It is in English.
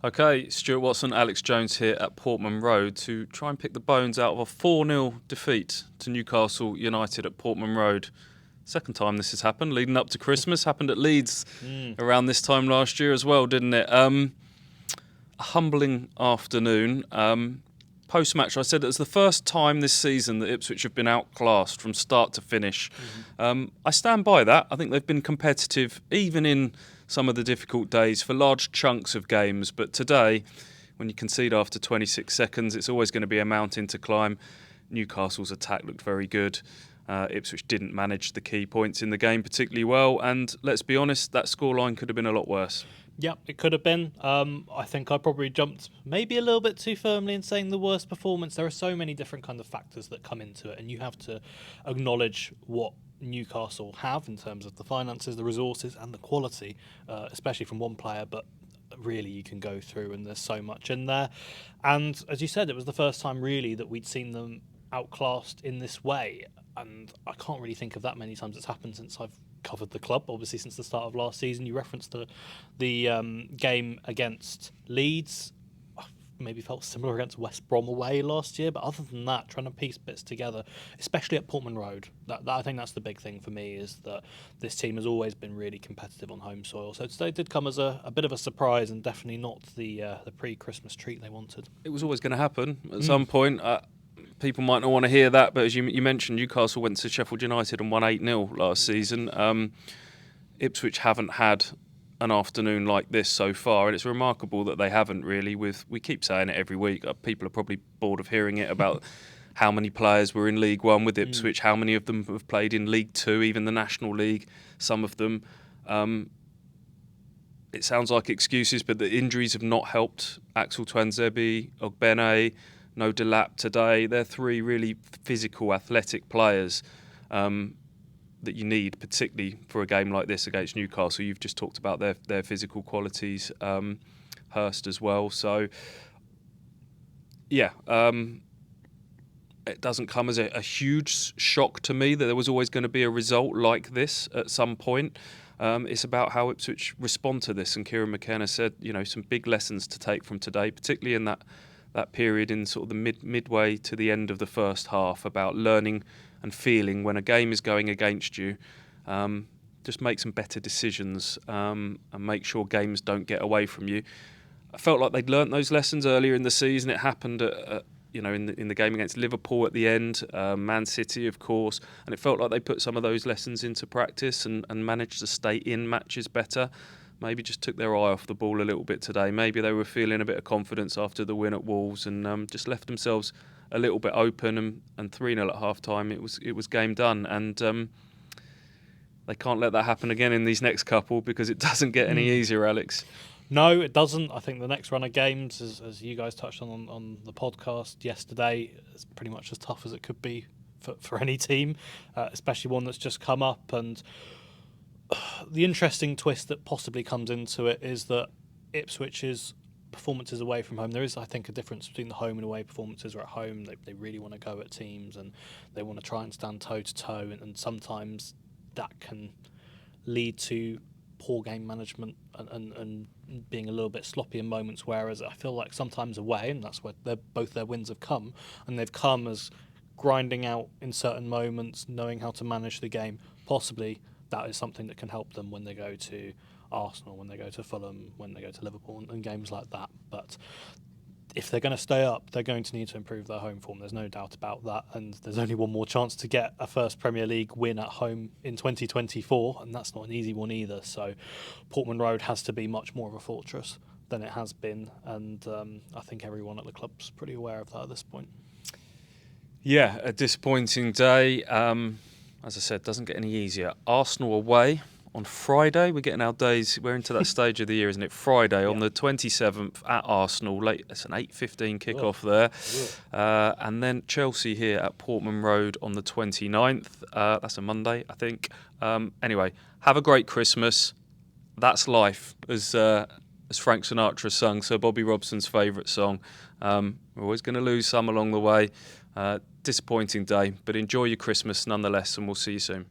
Okay, Stuart Watson, Alex Jones here at Portman Road to try and pick the bones out of a 4-0 defeat to Newcastle United at Portman Road. Second time this has happened, leading up to Christmas. Happened at Leeds around this time last year as well, didn't it? A humbling afternoon. Post-match, I said it was the first time this season that Ipswich have been outclassed from start to finish. I stand by that. I think they've been competitive, even in some of the difficult days, for large chunks of games. But today, when you concede after 26 seconds, it's always going to be a mountain to climb. Newcastle's attack looked very good. Ipswich didn't manage the key points in the game particularly well. And let's be honest, that scoreline could have been a lot worse. Yeah, it could have been. I think I probably jumped maybe a little bit too firmly in saying the worst performance. There are so many different kind of factors that come into it, and you have to acknowledge what Newcastle have in terms of the finances, the resources, and the quality, especially from one player. But really, you can go through, and there's so much in there. And as you said, it was the first time really that we'd seen them outclassed in this way. And I can't really think of that many times it's happened since I've covered the club, obviously since the start of last season. You referenced the game against Leeds. I maybe felt similar against West Brom away last year, but other than that, trying to piece bits together, especially at Portman Road, that I think that's the big thing for me, is that this team has always been really competitive on home soil. So today did come as a bit of a surprise, and definitely not the pre-Christmas treat they wanted. It was always going to happen at some point. People might not want to hear that, but as you mentioned, Newcastle went to Sheffield United and won 8-0 last season. Ipswich haven't had an afternoon like this so far, and it's remarkable that they haven't really. We keep saying it every week. People are probably bored of hearing it about how many players were in League One with Ipswich, how many of them have played in League Two, even the National League, some of them. It sounds like excuses, but the injuries have not helped. Axel Twanzebe, Ogbene, no Delap today. They're three really physical, athletic players that you need, particularly for a game like this against Newcastle. You've just talked about their physical qualities, Hurst as well. So, yeah, it doesn't come as a huge shock to me that there was always going to be a result like this at some point. It's about how Ipswich respond to this. And Kieran McKenna said, some big lessons to take from today, particularly in that period in sort of the midway to the end of the first half, about learning and feeling when a game is going against you. Just make some better decisions and make sure games don't get away from you. I felt like they'd learnt those lessons earlier in the season. It happened in the game against Liverpool at the end, Man City, of course, and it felt like they put some of those lessons into practice and managed to stay in matches better. Maybe just took their eye off the ball a little bit today. Maybe they were feeling a bit of confidence after the win at Wolves and just left themselves a little bit open. And 3-0 at half-time, it was game done. And they can't let that happen again in these next couple, because it doesn't get any easier, Alex. No, it doesn't. I think the next run of games, as you guys touched on the podcast yesterday, is pretty much as tough as it could be for any team, especially one that's just come up. And the interesting twist that possibly comes into it is that Ipswich's performances away from home, there is, I think, a difference between the home and away performances. Or at home, they really want to go at teams and they want to try and stand toe-to-toe, and sometimes that can lead to poor game management and being a little bit sloppy in moments, whereas I feel like sometimes away, and that's where both their wins have come, and they've come as grinding out in certain moments, knowing how to manage the game. Possibly that is something that can help them when they go to Arsenal, when they go to Fulham, when they go to Liverpool, and games like that. But if they're going to stay up, they're going to need to improve their home form. There's no doubt about that. And there's only one more chance to get a first Premier League win at home in 2024, and that's not an easy one either. So Portman Road has to be much more of a fortress than it has been. And I think everyone at the club's pretty aware of that at this point. Yeah, a disappointing day. As I said, doesn't get any easier. Arsenal away on Friday. We're getting our days. We're into that stage of the year, isn't it? Friday on the 27th at Arsenal. It's an 8:15 kickoff there. And then Chelsea here at Portman Road on the 29th. That's a Monday, I think. Anyway, have a great Christmas. That's life, as Frank Sinatra sung, Sir Bobby Robson's favourite song. We're always going to lose some along the way. Disappointing day, but enjoy your Christmas nonetheless, and we'll see you soon.